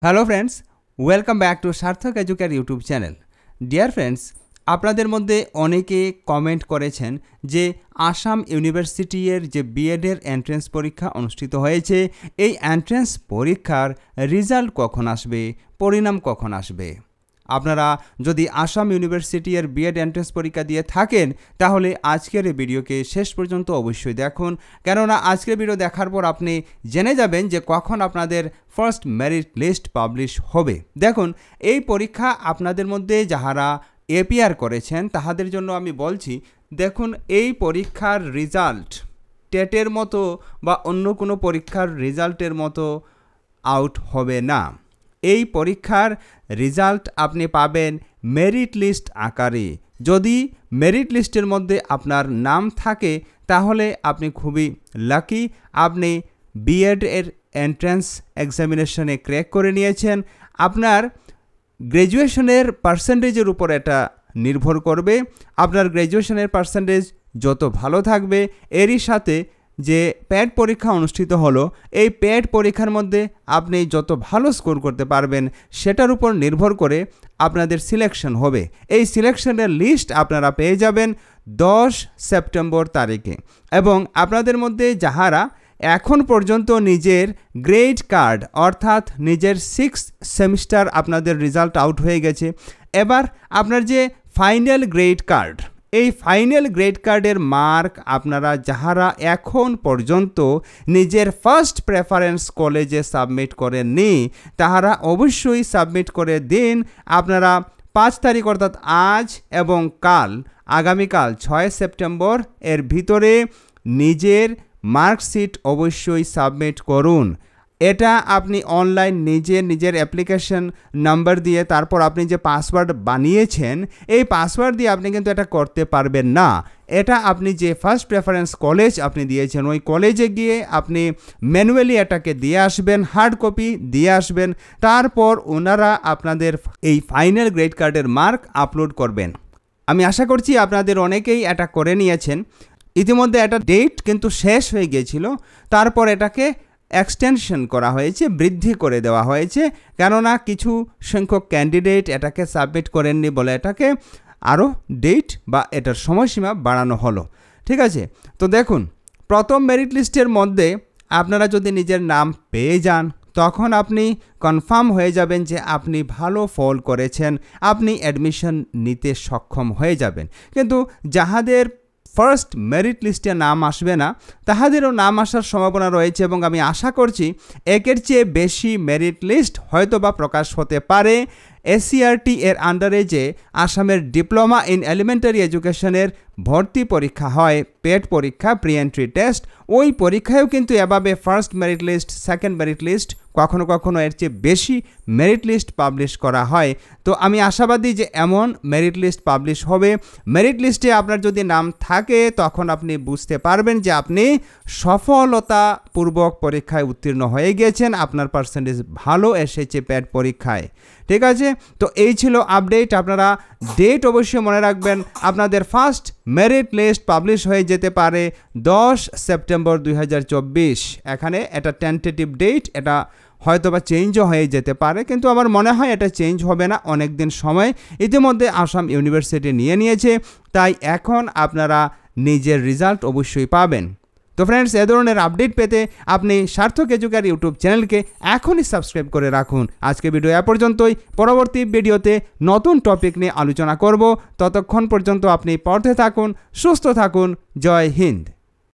Hello friends, welcome back to Sarthak Educare YouTube channel. Dear friends, আপনাদের মধ্যে অনেকে comment করেছেন যে আসাম ইউনিভার্সিটির যে বিএডের এন্ট্রেন্স পরীক্ষা অনুষ্ঠিত হয়েছে, এই এন্ট্রেন্স পরীক্ষার রেজাল্ট কখন আসবে, পরিণাম কখন আসবে। আপনারা যদি আসাম ইউনিভার্সিটির বিএড এন্ট্রেন্স পরীক্ষা দিয়ে থাকেন, তাহলে আজকের এই ভিডিওকে শেষ পর্যন্ত অবশ্যই দেখুন, কেননা আজকের ভিডিও দেখার পর আপনি জেনে যাবেন যে কখন আপনাদের ফার্স্ট মেরিট লিস্ট পাবলিশ হবে। দেখুন, এই পরীক্ষা আপনাদের মধ্যে যাহারা এপিআর করেছেন তাহাদের জন্য আমি বলছি, দেখুন এই পরীক্ষার রেজাল্ট টেটের মতো বা অন্য কোনো পরীক্ষার রেজাল্টের মতো আউট হবে না। এই পরীক্ষার রেজাল্ট আপনি পাবেন মেরিট লিস্ট আকারে। যদি মেরিট লিস্টের মধ্যে আপনার নাম থাকে তাহলে আপনি খুবই লাকি, আপনি বিএড এর এন্ট্রান্স এক্সামিনেশনে ক্র্যাক করে নিয়েছেন। আপনার গ্র্যাজুয়েশনের পার্সেন্টেজের উপর এটা নির্ভর করবে। আপনার গ্র্যাজুয়েশনের পার্সেন্টেজ যত ভালো থাকবে, এরই সাথে যে প্যাড পরীক্ষা অনুষ্ঠিত হলো, এই প্যাড পরীক্ষার মধ্যে আপনি যত ভালো স্কোর করতে পারবেন সেটার উপর নির্ভর করে আপনাদের সিলেকশন হবে। এই সিলেকশনের লিস্ট আপনারা পেয়ে যাবেন 10 সেপ্টেম্বর তারিখে। এবং আপনাদের মধ্যে যাহারা এখন পর্যন্ত নিজের গ্রেড কার্ড অর্থাৎ নিজের 6th সেমিস্টার আপনাদের রেজাল্ট আউট হয়ে গেছে, এবার আপনার যে ফাইনাল গ্রেড কার্ড, এই ফাইনাল গ্রেড কার্ডের মার্ক আপনারা যাহারা এখন পর্যন্ত নিজের ফার্স্ট প্রেফারেন্স কলেজে সাবমিট করেননি তাহারা অবশ্যই সাবমিট করে দিন। আপনারা 5 তারিখ অর্থাৎ আজ এবং কাল, আগামীকাল 6 সেপ্টেম্বর এর ভিতরে নিজের মার্কশিট অবশ্যই সাবমিট করুন। এটা আপনি অনলাইন নিজের অ্যাপ্লিকেশন নাম্বার দিয়ে, তারপর আপনি যে পাসওয়ার্ড বানিয়েছেন এই পাসওয়ার্ড দিয়ে আপনি কিন্তু এটা করতে পারবেন না। এটা আপনি যে ফার্স্ট প্রেফারেন্স কলেজ আপনি দিয়েছেন ওই কলেজে গিয়ে আপনি ম্যানুয়ালি এটাকে দিয়ে আসবেন, হার্ড কপি দিয়ে আসবেন, তারপর ওনারা আপনাদের এই ফাইনাল গ্রেড কার্ডের মার্ক আপলোড করবেন। আমি আশা করছি আপনাদের অনেকেই এটা করে নিয়েছেন। ইতিমধ্যে এটা ডেট কিন্তু শেষ হয়ে গিয়েছিল, তারপর এটাকে এক্সটেনশন করা হয়েছে, বৃদ্ধি করে দেওয়া হয়েছে, কেননা কিছু সংখ্যক ক্যান্ডিডেট এটাকে সাবমিট করেননি বলে এটাকে আরও ডেট বা এটার সময়সীমা বাড়ানো হলো। ঠিক আছে, তো দেখুন, প্রথম মেরিট লিস্টের মধ্যে আপনারা যদি নিজের নাম পেয়ে যান তখন আপনি কনফার্ম হয়ে যাবেন যে আপনি ভালো ফল করেছেন, আপনি অ্যাডমিশন নিতে সক্ষম হয়ে যাবেন। কিন্তু যাহাদের ফার্স্ট মেরিট লিস্টে নাম আসবে না তাহাদেরও নাম আসার সম্ভাবনা রয়েছে, এবং আমি আশা করছি একের চেয়ে বেশি মেরিট লিস্ট হয়তো বা প্রকাশ হতে পারে। এসসিআরটি এর আন্ডারে যে আসামের ডিপ্লোমা ইন এলিমেন্টারি এডুকেশনের ভর্তি পরীক্ষা হয়, পেড পরীক্ষা, প্রি এন্ট্রি টেস্ট, ওই পরীক্ষায়ও কিন্তু এভাবে first merit list, second merit list, কখনো কখনো এর চেয়ে বেশি মেরিট লিস্ট পাবলিশ করা হয়। তো আমি আশাবাদী যে এমন মেরিট লিস্ট পাবলিশ হবে। মেরিট লিস্টে আপনার যদি নাম থাকে তখন আপনি বুঝতে পারবেন যে আপনি সফলতাপূর্বক পরীক্ষায় উত্তীর্ণ হয়ে গিয়েছেন, আপনার পার্সেন্টেজ ভালো এসেছে প্যাড পরীক্ষায়। ঠিক আছে, তো এই ছিল আপডেট। আপনারা ডেট অবশ্যই মনে রাখবেন, আপনাদের ফার্স্ট মেরিট লিস্ট পাবলিশ হয়ে যেতে পারে 10 সেপ্টেম্বর 2024। এখানে এটা টেন্টেটিভ ডেট, এটা হয়তো বা চেঞ্জও হয়ে যেতে পারে, কিন্তু আমার মনে হয় এটা চেঞ্জ হবে না। অনেক দিন সময় ইতিমধ্যে আসাম ইউনিভার্সিটি নিয়েছে, তাই এখন আপনারা নিজের রেজাল্ট অবশ্যই পাবেন। তো ফ্রেন্ডস, এ ধরনের আপডেট পেতে আপনি সার্থক এডুকেয়ার ইউটিউব চ্যানেলকে এখনই সাবস্ক্রাইব করে রাখুন। আজকে ভিডিও এ পর্যন্তই। পরবর্তী ভিডিওতে নতুন টপিক নিয়ে আলোচনা করব। ততক্ষণ পর্যন্ত আপনি পড়তে থাকুন, সুস্থ থাকুন। জয় হিন্দ।